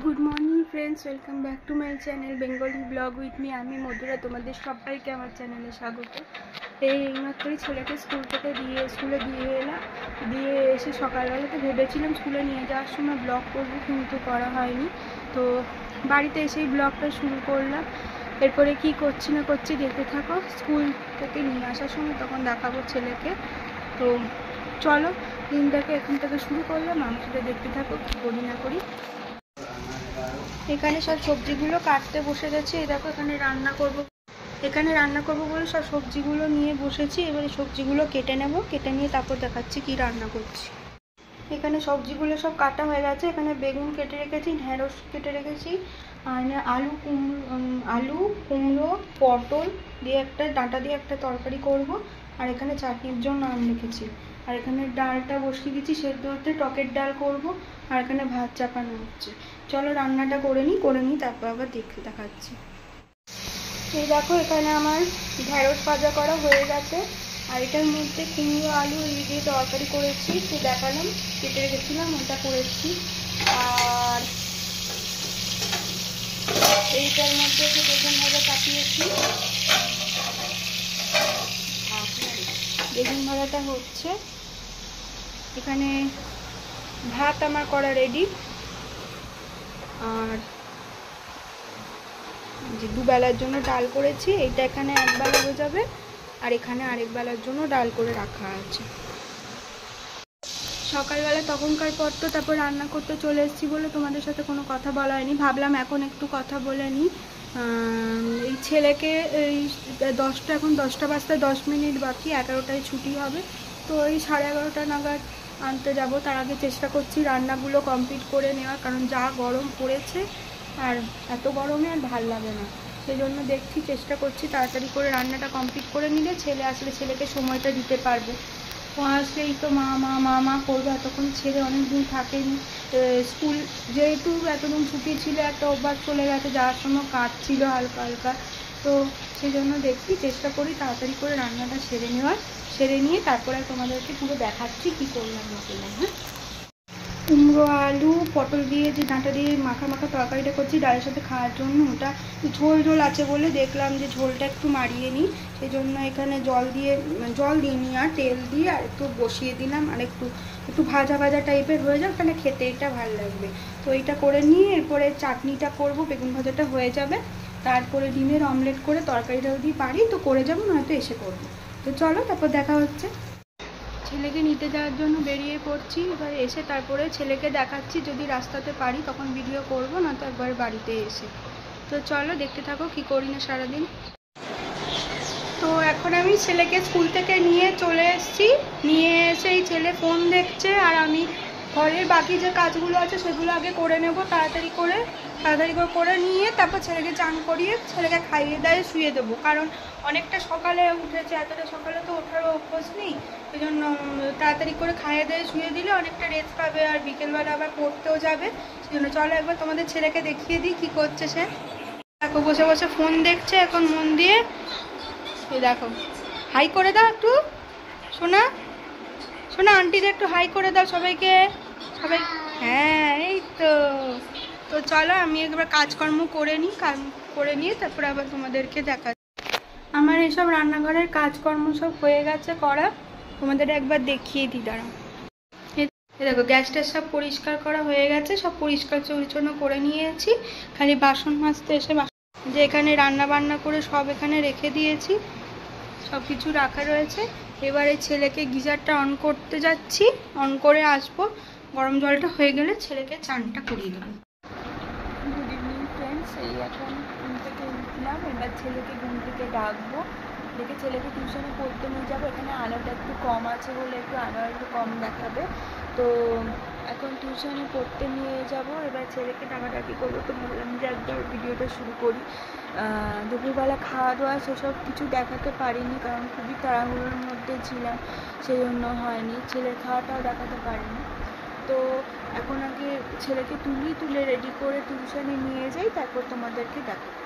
Good morning friends, welcome back to my channel Bengali blog with me. আমি মধুরা, তোমাদের সবাইকে আমার চ্যানেলে স্বাগত। এইমাত্রই ছেলেকে স্কুলে দিয়ে এলাম। দিয়ে এসে সকালবেলাতে ভেবেছিলাম স্কুলে নিয়ে যাওয়ার সময় ব্লগ করবো, কিন্তু করা হয়নি। তো বাড়িতে এসেই ব্লগটা শুরু করলাম। এরপরে কি করছি না করছি দেখতে থাকো। স্কুল থেকে নিয়ে আসার সময় তখন দেখাবো ছেলেকে। তো চলো, দিনটাকে এখন থেকে শুরু করলাম। আমার সাথে দেখতে থাকো কী করি না করি। এখানে সব সবজিগুলো কাটতে বসে গেছি। এই দেখো, এখানে রান্না করব বলে সব সবজিগুলো নিয়ে বসেছি। এবারে সবজিগুলো কেটে নেব, কেটে নিয়ে তারপর দেখাচ্ছি কি রান্না করছি। এখানে সবজিগুলো সব কাটা হয়ে গেছে। এখানে বেগুন কেটে রেখেছি, ঢেঁড়স কেটে রেখেছি, আর আলু কুমড়ো পটল দিয়ে একটা ডাঁটা দিয়ে একটা তরকারি করব। আর এখানে চাটনির জন্য আম রেখেছি। আর এখানে ডালটা বসিয়ে দিচ্ছি সেদ্ধ হতে, টকের ডাল করব। আর এখানে ভাত চাপানো হচ্ছে। চলো রান্নাটা করে নিই তারপর আবার দেখাচ্ছি। এই দেখো, এখানে আমার ঢেঁড়স ভাজা করা হয়ে গেছে। আর এটার মধ্যে কুমড়ো আলু এই দিয়ে তরকারি করেছি, তো দেখালাম, কেটে রেখেছিলাম, ওটা করেছি। আর এইটার মধ্যে একটু বেগুন ভাজা চাপিয়েছি। বেগুন ভাজাটা হচ্ছে। এখানে ভাত আমার করা রেডি। আর যে দুবেলার জন্য ডাল করেছি, এইটা এখানে একবেলা হয়ে যাবে। আর এখানে আরেক বেলার জন্য ডাল করে রাখা আছে। সকালবেলা তখনকার পর তো তারপর রান্না করতে চলে এসেছি বলে তোমাদের সাথে কোনো কথা বলা হয়নি। ভাবলাম এখন একটু কথা বলে নিই। এই ছেলেকে এখন 10টা বাজতে 10 মিনিট বাকি, 11টায় ছুটি হবে। তো এই 11:30 নাগাদ আনতে যাব। তার আগে চেষ্টা করছি রান্নাগুলো কমপ্লিট করে নেওয়ার, কারণ যা গরম পড়েছে আর এত গরমে আর ভাল লাগে না। সেই জন্য চেষ্টা করছি তাড়াতাড়ি করে রান্নাটা কমপ্লিট করে নিলে ছেলে আসলে ছেলেকে সময়টা দিতে পারবো। ও আসলেই তো মা করবে, এতক্ষণ ছেলে অনেকদিন থাকেনি। স্কুল যেহেতু এতদিন ছুটি ছিল, একটা অভ্যাস চলে গেছে, যাওয়ার সময় কাটছিল হালকা হালকা। তো সেই জন্য চেষ্টা করি তাড়াতাড়ি করে রান্নাটা সেরে নিয়ে তারপরে তোমাদেরকে পুরো দেখাচ্ছি কী করলাম না করলাম। হ্যাঁ, কুমড়ো আলু পটল দিয়ে যে ডাঁটা দিয়ে মাখা তরকারিটা করছি ডালের সাথে খাওয়ার জন্য। ওটা ঝোল আছে বলে দেখলাম যে ঝোলটা একটু মারিয়ে নিই। সেই জন্য এখানে জল দিইনি, আর তেল দিয়ে আর একটু বসিয়ে দিলাম। আর একটু ভাজা টাইপের হয়ে যাক, তাহলে খেতে এটা ভালো লাগবে। তো এইটা করে নিয়ে এরপরে চাটনিটা করব। বেগুন ভাজাটা হয়ে যাবে, তারপরে ডিমের অমলেট করে তরকারিটা যদি পারি তো করে যাবো, নয়তো এসে করবো। তো চলো, তারপর দেখা হচ্ছে। ছেলেকে নিতে যাওয়ার জন্য বেরিয়ে পড়ছি। এবার এসে তারপরে ছেলেকে দেখাচ্ছি, যদি রাস্তাতে পারি তখন ভিডিও করব, না তো একবার বাড়িতে এসে। তো চলো দেখতে থাকো কি করি না সারাদিন। তো এখন আমি ছেলেকে স্কুল থেকে নিয়ে চলে এসেছি। নিয়ে এসে এই ছেলে ফোন দেখছে, আর আমি ঘরের বাকি যে কাজগুলো আছে সেগুলো আগে করে নেব তাড়াতাড়ি করে নিয়ে তারপর ছেলেকে চান করিয়ে ছেলেকে খাইয়ে দাইয়ে শুয়ে দেবো। কারণ অনেকটা সকালে উঠেছে, এতটা সকালে তো ওঠারও অভ্যাস নেই। সেই জন্য তাড়াতাড়ি করে খাইয়ে দিয়ে শুয়ে দিলে অনেকটা রেস্ট পাবে, আর বিকেলবেলা আবার পড়তেও যাবে। সেই জন্য চলো একবার তোমাদের ছেলেকে দেখিয়ে দিই কী করছে সে। দেখো, বসে বসে ফোন দেখছে এখন মন দিয়ে। এই দেখো, হাই করে দাও একটু, শোনা আন্টিদের একটু হাই করে দাও সবাইকে। হ্যাঁ, এই তো চলো আমি একবার কাজকর্ম করে নিয়ে তারপরে আবার তোমাদেরকে দেখাচ্ছি। আমার এইসব রান্নাঘরের কাজকর্ম সব হয়ে গেছে করা, তোমাদের একবার দেখিয়ে দিই। দাঁড়াও, দেখো গ্যাসটা সব পরিষ্কার করা হয়ে গেছে, সব পরিষ্কার পরিচ্ছন্ন করে নিয়েছি। খালি বাসন মাজতে এসে যে এখানে রান্না বান্না করে সব এখানে রেখে দিয়েছি, সব কিছু রাখা রয়েছে। এবারে ছেলেকে গিজারটা অন করতে যাচ্ছি, অন করে আসবো। গরম জলটা হয়ে গেলে ছেলেকে চানটা করিয়ে দেবো। গুড ইভিনিং ফ্রেন্ডস, এই এখন ঘুম থেকে উঠলাম। এবার ছেলেকে ঘুম থেকে ডাকবো, ডেকে ছেলেকে টিউশনে পড়তে নিয়ে যাবো। এখানে আলোটা একটু কম আছে বলে আলো একটু কম দেখাবে। তো এখন টিউশনে পড়তে নিয়ে যাব। এবার ছেলেকে ডাকাডাকি করবো, তো ভাবলাম যে একবার ভিডিওটা শুরু করি। দুপুরবেলা খাওয়া দাওয়া সেসব কিছু দেখাতে পারিনি, কারণ খুবই তাড়াহুড়োর মধ্যে ছিলাম, সেই জন্য হয়নি। ছেলের খাওয়াটাও দেখাতে পারিনি। তো এখন আগে ছেলেকে তুলে রেডি করে টিউশনে নিয়ে যাই, তারপর তোমাদেরকে দেখাবো।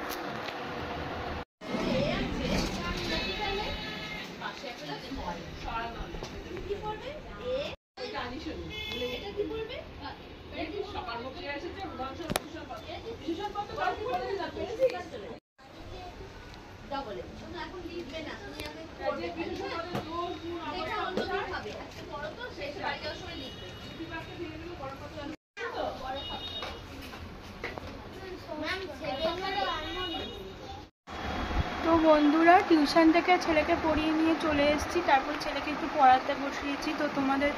তো বন্ধুরা, টিউশন থেকে ছেলেকে পড়িয়ে নিয়ে চলে এসেছি, তারপর ছেলেকে একটু পড়াতে বসিয়েছি। তো তোমাদের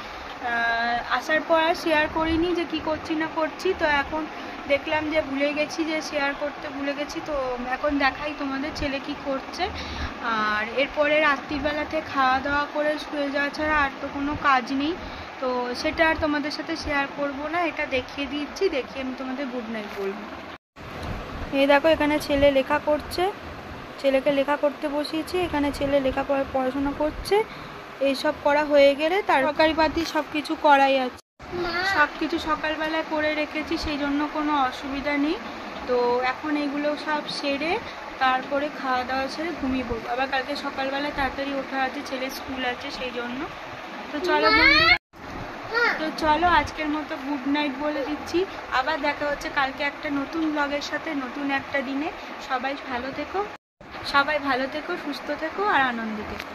আসার পর আর শেয়ার করিনি যে কি করছি না করছি। তো এখন দেখলাম যে ভুলে গেছি, যে শেয়ার করতে ভুলে গেছি। তো এখন দেখাই তোমাদের ছেলে কি করছে। আর এরপরে রাত্রিবেলাতে খাওয়া দাওয়া করে শুয়ে যাওয়া ছাড়া আর তো কোনো কাজ নেই। তো সেটা আর তোমাদের সাথে শেয়ার করব না, এটা দেখিয়ে দিচ্ছি, দেখিয়ে আমি তোমাদের গুড নাইট বলবো। এই দেখো, এখানে ছেলে লেখা করছে, ছেলেকে লেখা করতে বসিয়েছি। এখানে ছেলে পড়াশোনা করছে। এইসব করা হয়ে গেলে তার তরকারি পাতি সব কিছু করাই আছে, সব কিছু সকালবেলায় করে রেখেছি, সেই জন্য কোনো অসুবিধা নেই। তো এখন এগুলো সব সেরে তারপরে খাওয়া দাওয়া সেরে ঘুমিয়ে পড়বো। আবার কালকে সকালবেলায় তাড়াতাড়ি ওঠা আছে, ছেলের স্কুল আছে, সেই জন্য। তো চলো বন্ধুরা, তো চলো আজকের মতো গুড নাইট বলে দিচ্ছি। আবার দেখা হচ্ছে কালকে একটা নতুন ব্লগের সাথে, নতুন একটা দিনে। সবাই ভালো থেকো, সুস্থ থেকো আর আনন্দে থেকো।